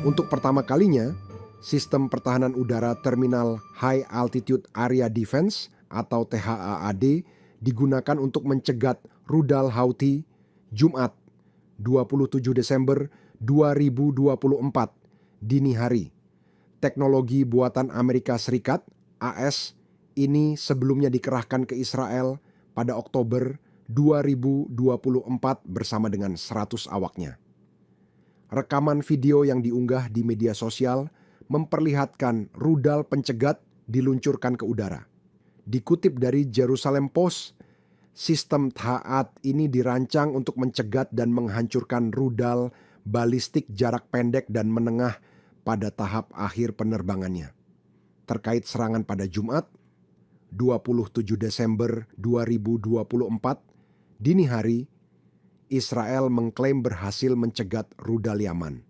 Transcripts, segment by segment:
Untuk pertama kalinya, Sistem Pertahanan Udara Terminal High Altitude Area Defense atau THAAD digunakan untuk mencegat rudal Houthi Jumat 27 Desember 2024 dini hari. Teknologi buatan Amerika Serikat (AS) ini sebelumnya dikerahkan ke Israel pada Oktober 2024 bersama dengan 100 awaknya. Rekaman video yang diunggah di media sosial memperlihatkan rudal pencegat diluncurkan ke udara. Dikutip dari Jerusalem Post, sistem THAAD ini dirancang untuk mencegat dan menghancurkan rudal balistik jarak pendek dan menengah pada tahap akhir penerbangannya. Terkait serangan pada Jumat, 27 Desember 2024, dini hari, Israel mengklaim berhasil mencegat rudal Yaman.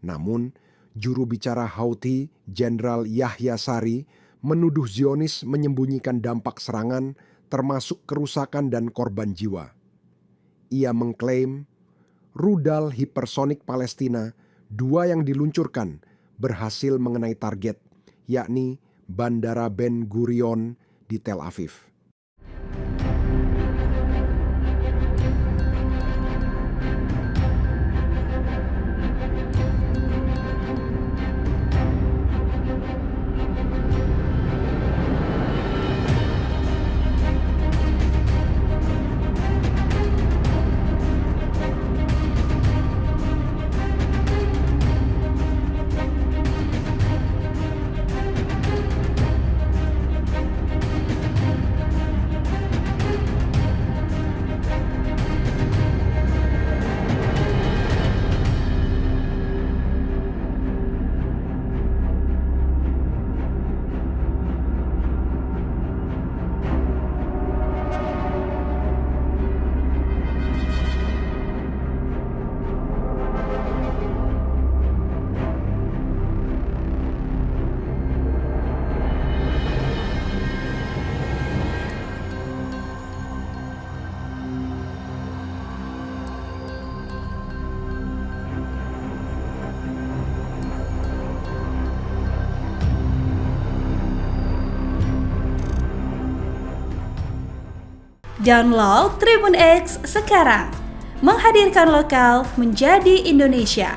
Namun, juru bicara Houthi, Jenderal Yahya Sari, menuduh Zionis menyembunyikan dampak serangan termasuk kerusakan dan korban jiwa. Ia mengklaim rudal hipersonik Palestina, 2 yang diluncurkan, berhasil mengenai target, yakni Bandara Ben Gurion di Tel Aviv. Download Tribun X sekarang, menghadirkan lokal menjadi Indonesia.